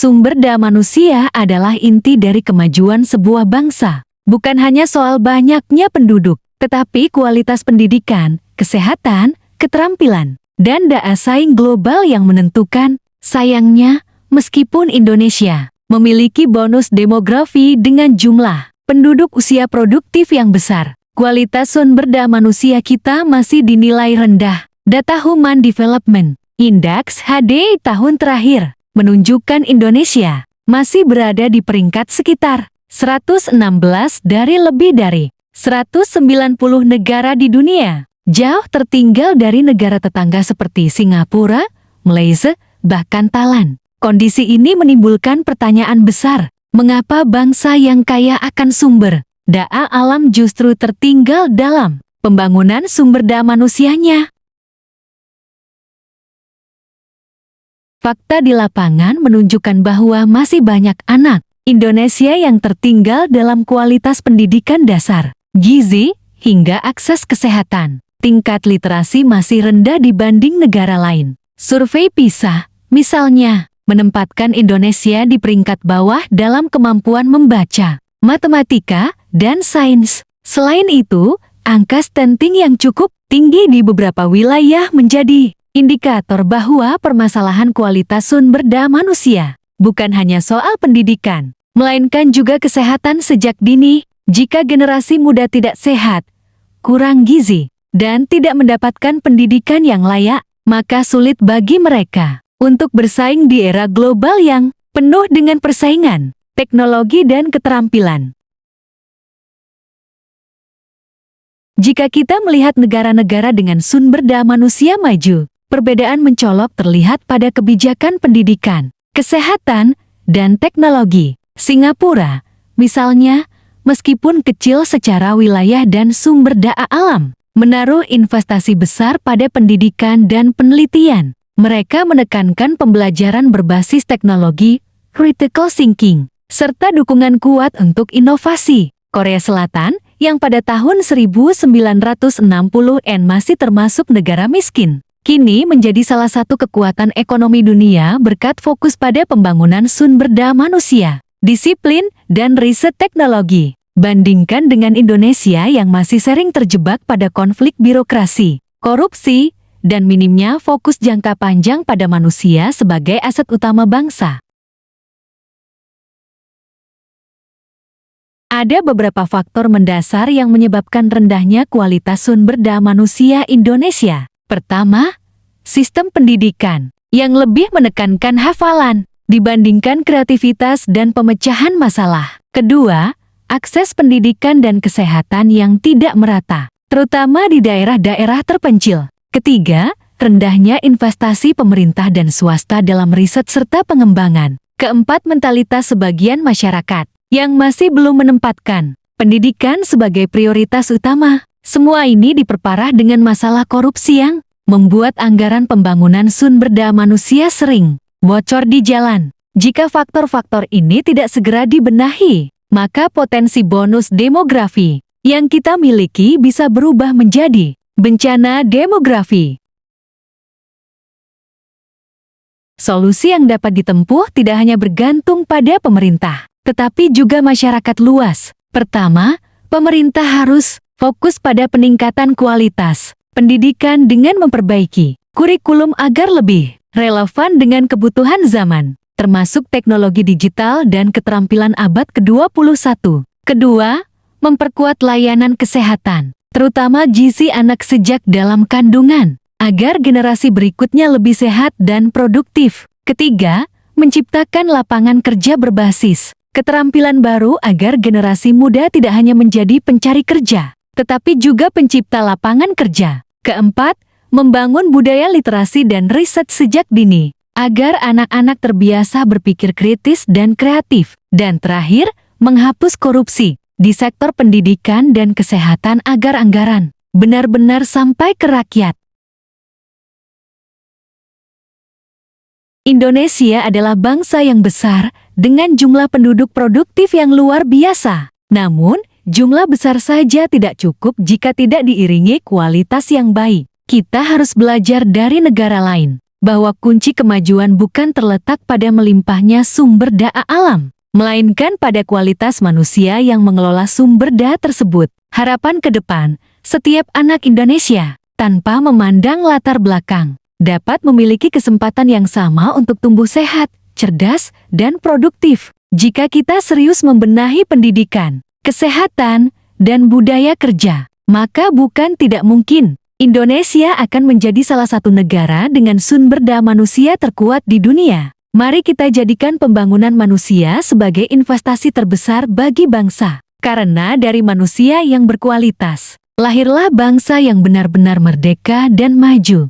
Sumber daya manusia adalah inti dari kemajuan sebuah bangsa. Bukan hanya soal banyaknya penduduk, tetapi kualitas pendidikan, kesehatan, keterampilan, dan daya saing global yang menentukan. Sayangnya, meskipun Indonesia memiliki bonus demografi dengan jumlah penduduk usia produktif yang besar, kualitas sumber daya manusia kita masih dinilai rendah. Data Human Development Index (HDI) tahun terakhir menunjukkan Indonesia masih berada di peringkat sekitar 116 dari lebih dari 190 negara di dunia. Jauh tertinggal dari negara tetangga seperti Singapura, Malaysia, bahkan Thailand. Kondisi ini menimbulkan pertanyaan besar, mengapa bangsa yang kaya akan sumber daya alam justru tertinggal dalam pembangunan sumber daya manusianya? Fakta di lapangan menunjukkan bahwa masih banyak anak Indonesia yang tertinggal dalam kualitas pendidikan dasar, gizi, hingga akses kesehatan. Tingkat literasi masih rendah dibanding negara lain. Survei PISA, misalnya, menempatkan Indonesia di peringkat bawah dalam kemampuan membaca, matematika, dan sains. Selain itu, angka stunting yang cukup tinggi di beberapa wilayah menjadi indikator bahwa permasalahan kualitas sumber daya manusia bukan hanya soal pendidikan, melainkan juga kesehatan sejak dini. Jika generasi muda tidak sehat, kurang gizi, dan tidak mendapatkan pendidikan yang layak, maka sulit bagi mereka untuk bersaing di era global yang penuh dengan persaingan, teknologi, dan keterampilan. Jika kita melihat negara-negara dengan sumber daya manusia maju, perbedaan mencolok terlihat pada kebijakan pendidikan, kesehatan, dan teknologi. Singapura, misalnya, meskipun kecil secara wilayah dan sumber daya alam, menaruh investasi besar pada pendidikan dan penelitian. Mereka menekankan pembelajaran berbasis teknologi, critical thinking, serta dukungan kuat untuk inovasi. Korea Selatan, yang pada tahun 1960-an masih termasuk negara miskin, kini menjadi salah satu kekuatan ekonomi dunia berkat fokus pada pembangunan sumber daya manusia, disiplin, dan riset teknologi. Bandingkan dengan Indonesia yang masih sering terjebak pada konflik birokrasi, korupsi, dan minimnya fokus jangka panjang pada manusia sebagai aset utama bangsa. Ada beberapa faktor mendasar yang menyebabkan rendahnya kualitas sumber daya manusia Indonesia. Pertama, sistem pendidikan yang lebih menekankan hafalan dibandingkan kreativitas dan pemecahan masalah. Kedua, akses pendidikan dan kesehatan yang tidak merata, terutama di daerah-daerah terpencil. Ketiga, rendahnya investasi pemerintah dan swasta dalam riset serta pengembangan. Keempat, mentalitas sebagian masyarakat yang masih belum menempatkan pendidikan sebagai prioritas utama. Semua ini diperparah dengan masalah korupsi yang membuat anggaran pembangunan sumber daya manusia sering bocor di jalan. Jika faktor-faktor ini tidak segera dibenahi, maka potensi bonus demografi yang kita miliki bisa berubah menjadi bencana demografi. Solusi yang dapat ditempuh tidak hanya bergantung pada pemerintah, tetapi juga masyarakat luas. Pertama, pemerintah harus fokus pada peningkatan kualitas pendidikan dengan memperbaiki kurikulum agar lebih relevan dengan kebutuhan zaman, termasuk teknologi digital dan keterampilan abad ke-21. Kedua, memperkuat layanan kesehatan, terutama gizi anak sejak dalam kandungan, agar generasi berikutnya lebih sehat dan produktif. Ketiga, menciptakan lapangan kerja berbasis keterampilan baru agar generasi muda tidak hanya menjadi pencari kerja, tetapi juga pencipta lapangan kerja. Keempat, membangun budaya literasi dan riset sejak dini, agar anak-anak terbiasa berpikir kritis dan kreatif. Dan terakhir, menghapus korupsi di sektor pendidikan dan kesehatan agar anggaran benar-benar sampai ke rakyat. Indonesia adalah bangsa yang besar dengan jumlah penduduk produktif yang luar biasa. Namun, jumlah besar saja tidak cukup jika tidak diiringi kualitas yang baik. Kita harus belajar dari negara lain bahwa kunci kemajuan bukan terletak pada melimpahnya sumber daya alam, melainkan pada kualitas manusia yang mengelola sumber daya tersebut. Harapan ke depan, setiap anak Indonesia, tanpa memandang latar belakang, dapat memiliki kesempatan yang sama untuk tumbuh sehat, cerdas, dan produktif. Jika kita serius membenahi pendidikan, kesehatan, dan budaya kerja, maka bukan tidak mungkin Indonesia akan menjadi salah satu negara dengan sumber daya manusia terkuat di dunia. Mari kita jadikan pembangunan manusia sebagai investasi terbesar bagi bangsa. Karena dari manusia yang berkualitas, lahirlah bangsa yang benar-benar merdeka dan maju.